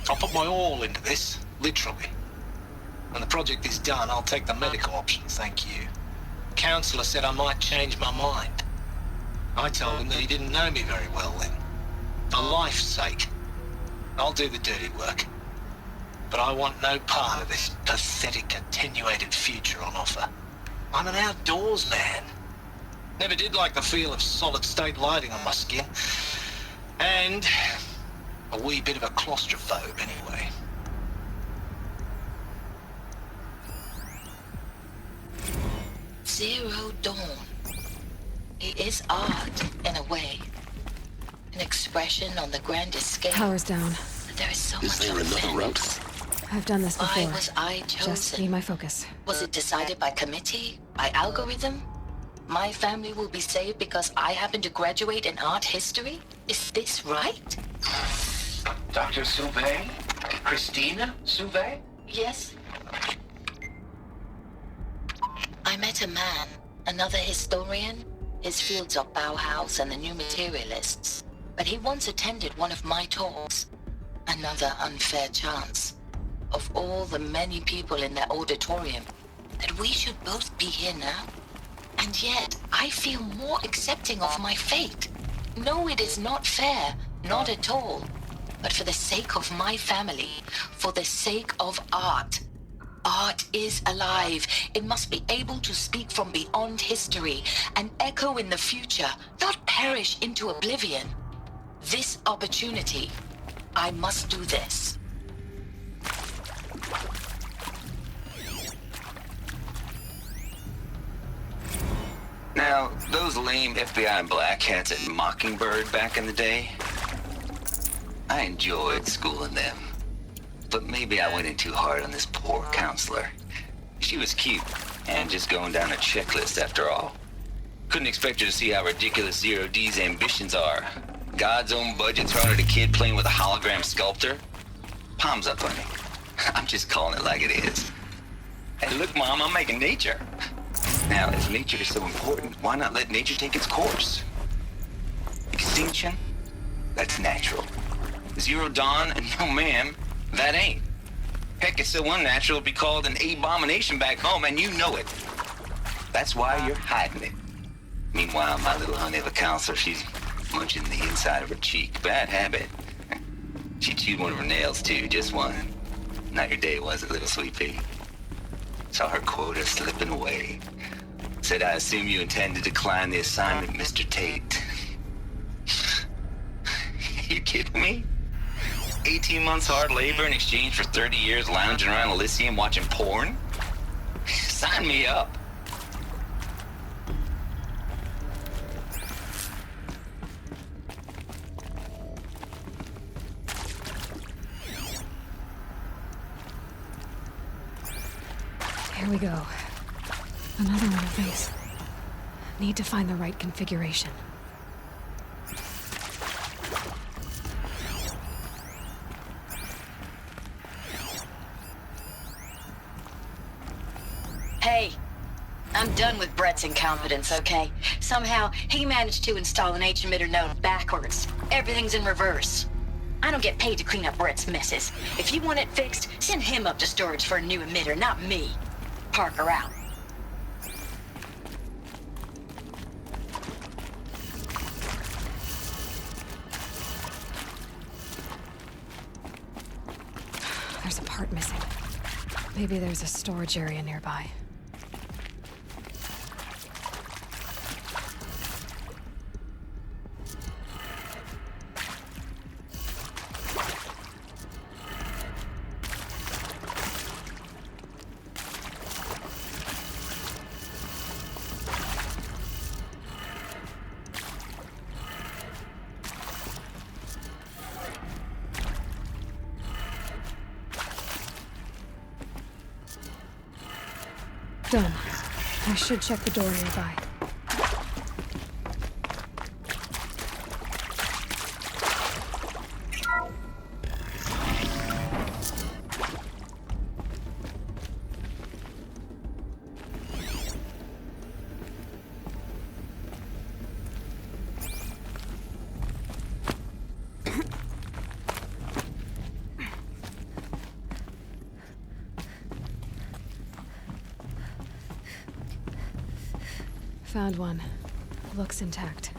I'll put my all into this, literally. When the project is done, I'll take the medical option, thank you. The counselor said I might change my mind. I told him that he didn't know me very well then. For life's sake, I'll do the dirty work. But I want no part of this pathetic, attenuated future on offer. I'm an outdoors man. Never did like the feel of solid-state lighting on my skin. And a wee bit of a claustrophobe, anyway. Zero Dawn. It is art, in a way. An expression on the grandest scale. Power's down. But there is so much Is there another route? I've done this before. Why was I chosen? Just be my focus. Was it decided by committee? By algorithm? My family will be saved because I happen to graduate in art history? Is this right? Dr. Sauvé? Christina Sauvé? Yes. I met a man, another historian. His fields are Bauhaus and the New Materialists. But he once attended one of my talks. Another unfair chance. Of all the many people in that auditorium, that we should both be here now. And yet, I feel more accepting of my fate. No, it is not fair, not at all. But for the sake of my family, for the sake of art. Art is alive. It must be able to speak from beyond history and echo in the future, not perish into oblivion. This opportunity, I must do this. Now, those lame FBI black hats at Mockingbird back in the day, I enjoyed schooling them. But maybe I went in too hard on this poor counselor. She was cute, and just going down a checklist after all. Couldn't expect her to see how ridiculous Zero D's ambitions are. God's own budget thrown at a kid playing with a hologram sculptor? Palms up, honey. I'm just calling it like it is. Hey, look, Mom, I'm making nature. Now, if nature is so important, why not let nature take its course? Extinction? That's natural. Zero Dawn? No, ma'am, that ain't. Heck, it's so unnatural it'd be called an abomination back home, and you know it. That's why you're hiding it. Meanwhile, my little honey of a counselor, she's munching the inside of her cheek. Bad habit. She chewed one of her nails, too, just one. Not your day, was it, little sweet pea? Saw her quota slipping away. Said, I assume you intend to decline the assignment, Mr. Tate. You kidding me? 18 months hard labor in exchange for 30 years lounging around Elysium watching porn? Sign me up. Here we go. Another one of these. Need to find the right configuration. Hey, I'm done with Brett's incompetence, okay? Somehow, he managed to install an H-emitter node backwards. Everything's in reverse. I don't get paid to clean up Brett's messes. If you want it fixed, send him up to storage for a new emitter, not me. Parker out. There's a part missing. Maybe there's a storage area nearby. Done. I should check the door nearby. Found one. Looks intact.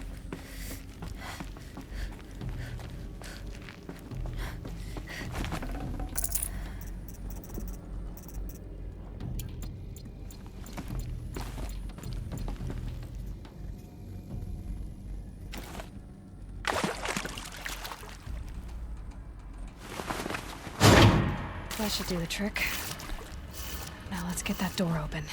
That should do the trick. Now let's get that door open.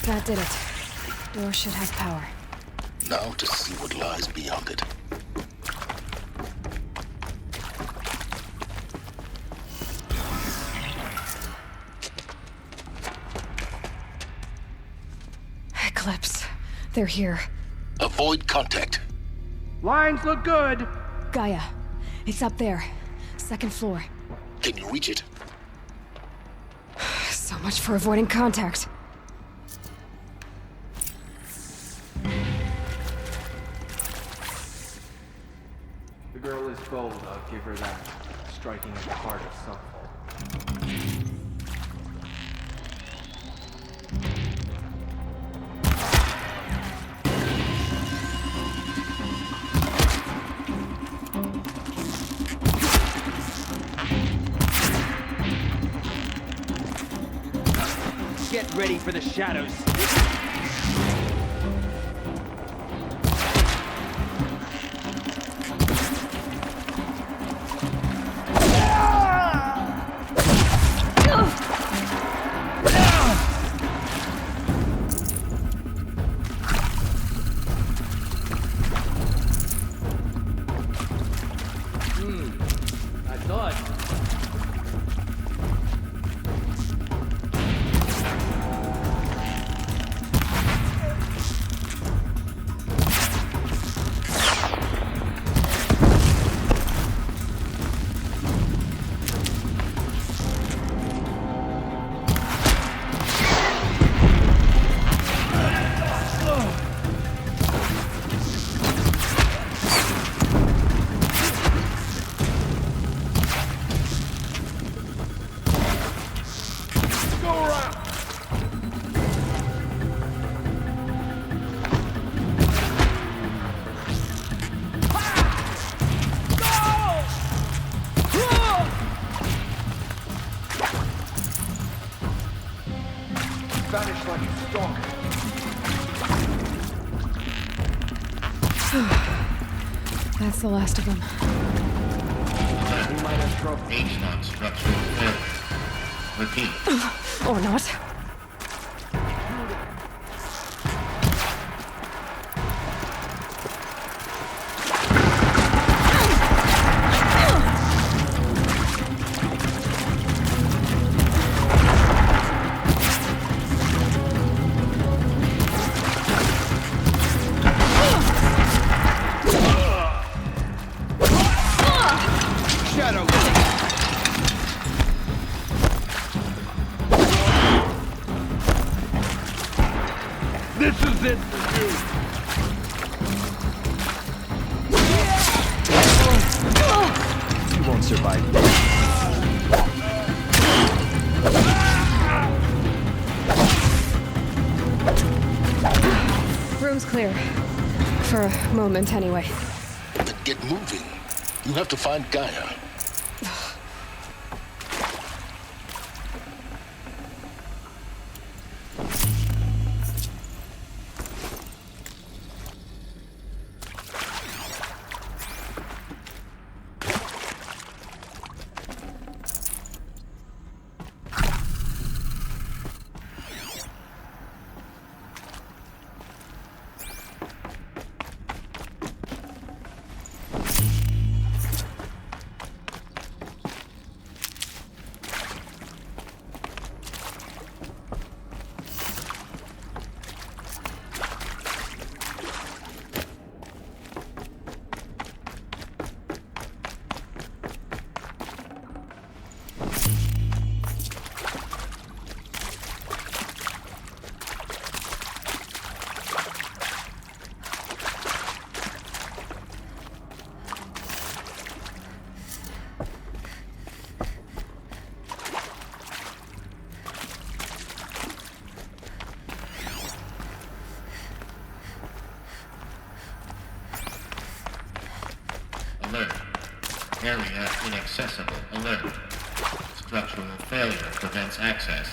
That did it. Door should have power. Now to see what lies beyond it. Eclipse. They're here. Avoid contact. Lines look good. Gaia. It's up there. Second floor. Can you reach it? So much for avoiding contact. The girl is bold, I'll give her that. Striking at the heart of something. Get ready for the shadows. vanished like a stalker. That's the last of them. We might have trouble. H-Not structural failure. Repeat. Or not. This is it for you. You won't survive. Room's clear. For a moment, anyway. Then get moving. You have to find Gaia. Alert. Area inaccessible. Alert. Structural failure prevents access.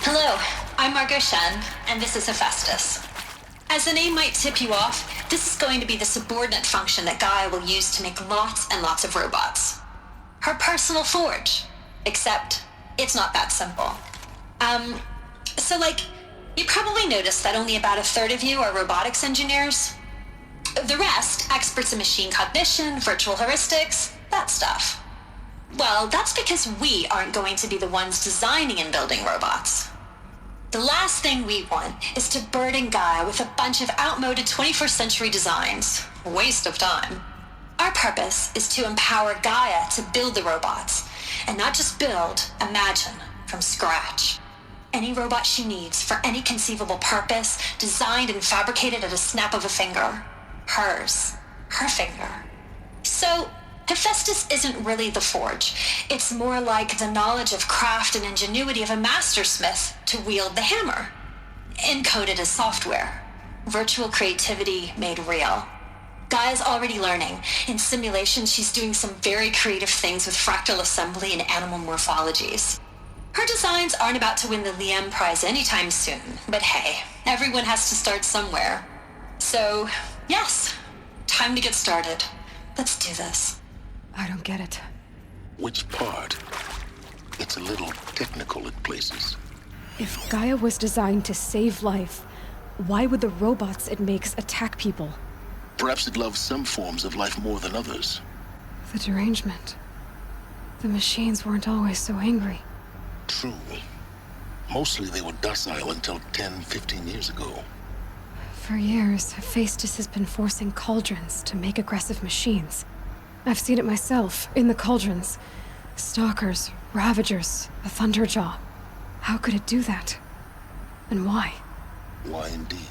Hello, I'm Margot Shen, and this is Hephaestus. As the name might tip you off, this is going to be the subordinate function that Gaia will use to make lots and lots of robots. Her personal forge. Except, it's not that simple. You probably noticed that only about a third of you are robotics engineers. The rest, experts in machine cognition, virtual heuristics, that stuff. Well, that's because we aren't going to be the ones designing and building robots. The last thing we want is to burden Gaia with a bunch of outmoded 21st century designs. Waste of time. Our purpose is to empower Gaia to build the robots, and not just build, imagine, from scratch. Any robot she needs for any conceivable purpose, designed and fabricated at a snap of a finger. Hers. Her finger. So, Hephaestus isn't really the forge. It's more like the knowledge of craft and ingenuity of a mastersmith to wield the hammer. Encoded as software. Virtual creativity made real. Gaia's already learning. In simulation, she's doing some very creative things with fractal assembly and animal morphologies. Her designs aren't about to win the Liam Prize anytime soon, but hey, everyone has to start somewhere. So, yes, time to get started. Let's do this. I don't get it. Which part? It's a little technical at places. If Gaia was designed to save life, why would the robots it makes attack people? Perhaps it loves some forms of life more than others. The derangement. The machines weren't always so angry. True. Mostly they were docile until 10, 15 years ago. For years, Hephaestus has been forcing cauldrons to make aggressive machines. I've seen it myself, in the cauldrons. Stalkers, Ravagers, a Thunderjaw. How could it do that? And why? Why indeed?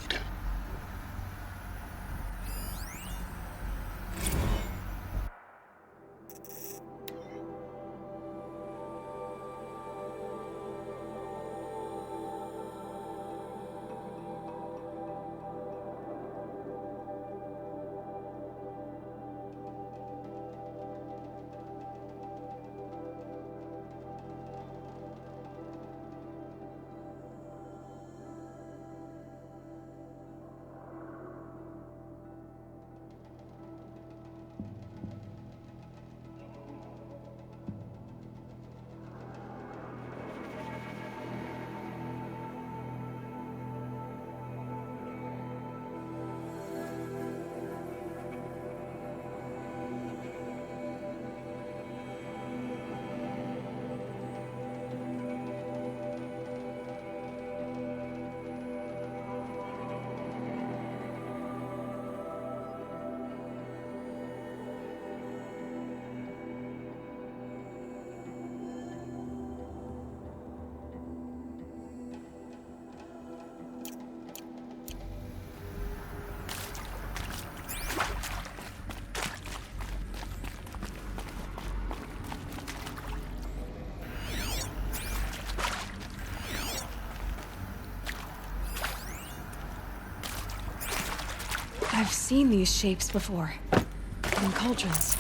I've seen these shapes before. In cauldrons.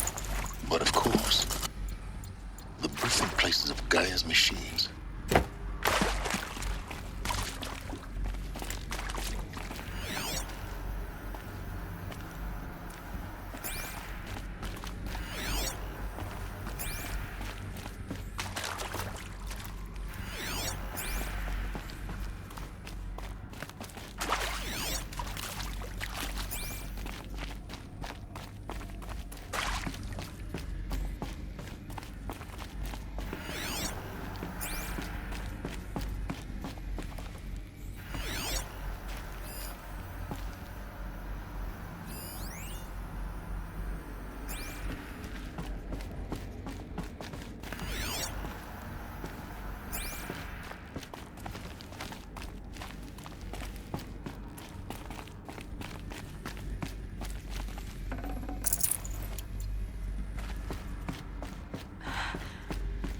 But of course, the birthing places of Gaia's machines.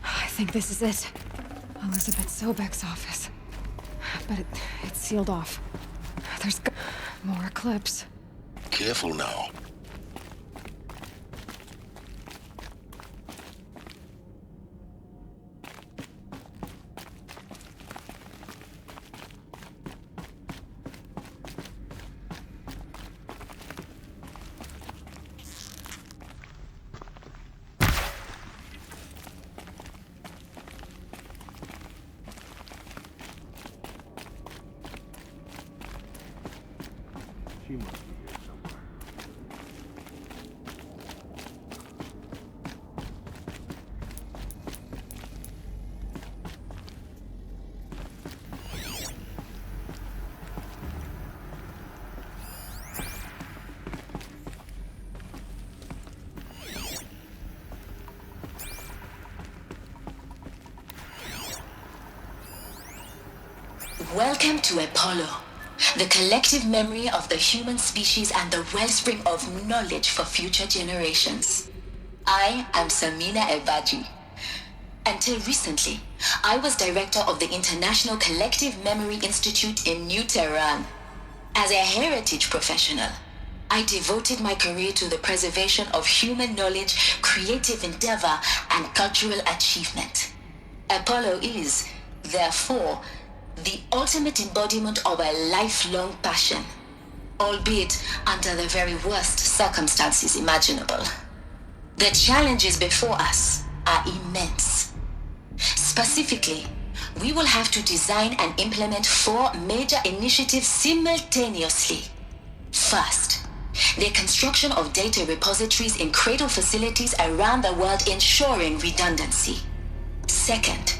I think this is it. Elizabeth Sobek's office. But it's sealed off. There's more clips. Careful now. She must be here somewhere. Welcome to Apollo, the collective memory of the human species and the wellspring of knowledge for future generations. I am Samina Ebaji. Until recently, I was director of the International Collective Memory Institute in New Tehran. As a heritage professional, I devoted my career to the preservation of human knowledge, creative endeavor, and cultural achievement. Apollo is, therefore, the ultimate embodiment of a lifelong passion, albeit under the very worst circumstances imaginable. The challenges before us are immense. Specifically, we will have to design and implement 4 major initiatives simultaneously. First, the construction of data repositories in cradle facilities around the world ensuring redundancy. Second,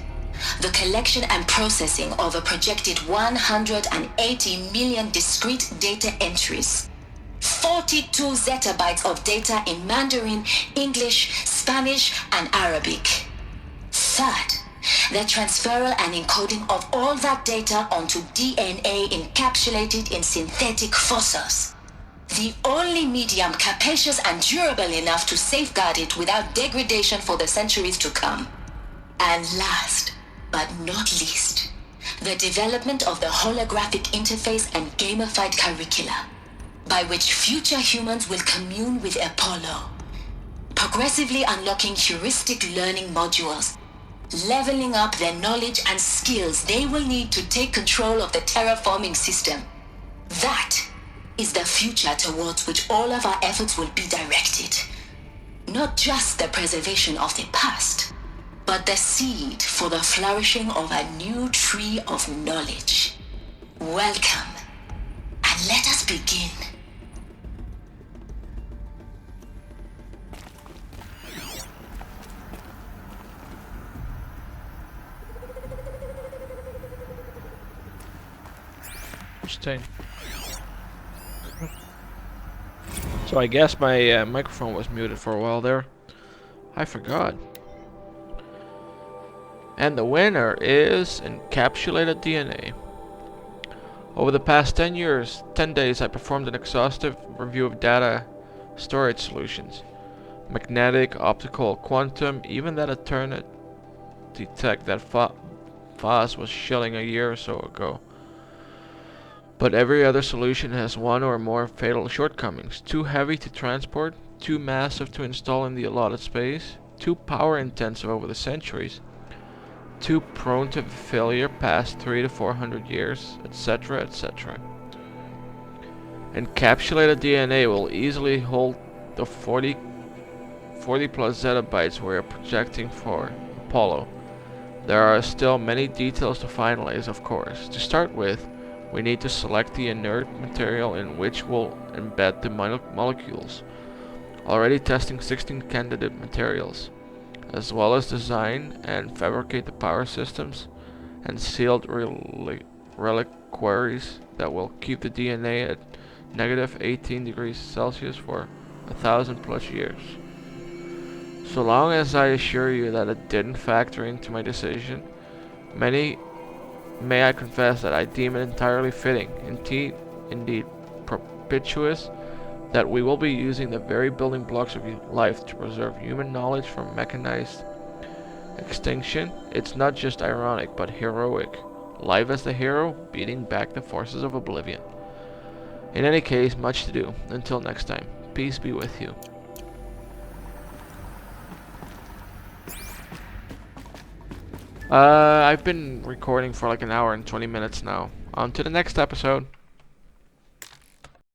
the collection and processing of a projected 180 million discrete data entries. 42 zettabytes of data in Mandarin, English, Spanish, and Arabic. Third, the transferal and encoding of all that data onto DNA encapsulated in synthetic fossils. The only medium capacious and durable enough to safeguard it without degradation for the centuries to come. And last, but not least, the development of the holographic interface and gamified curricula, by which future humans will commune with Apollo, progressively unlocking heuristic learning modules, leveling up their knowledge and skills they will need to take control of the terraforming system. That is the future towards which all of our efforts will be directed. Not just the preservation of the past, but the seed for the flourishing of a new tree of knowledge. Welcome, and let us begin. So I guess my microphone was muted for a while there. I forgot. And the winner is Encapsulated DNA. Over the past 10 days, I performed an exhaustive review of data storage solutions. Magnetic, optical, quantum, even that Eternity tech that Foz was shilling a year or so ago. But every other solution has one or more fatal shortcomings. Too heavy to transport, too massive to install in the allotted space, too power intensive over the centuries, too prone to failure past 300 to 400 years, etc., etc. Encapsulated DNA will easily hold the 40 plus zettabytes we are projecting for Apollo. There are still many details to finalize, of course. To start with, we need to select the inert material in which we'll embed the molecules. Already testing 16 candidate materials, as well as design and fabricate the power systems and sealed reliquaries that will keep the DNA at negative 18 degrees Celsius for 1,000 plus years. So long as I assure you that it didn't factor into my decision, may I confess that I deem it entirely fitting, indeed propitious, that we will be using the very building blocks of life to preserve human knowledge from mechanized extinction. It's not just ironic, but heroic. Life as the hero, beating back the forces of oblivion. In any case, much to do. Until next time, peace be with you. I've been recording for like an hour and 20 minutes now. On to the next episode.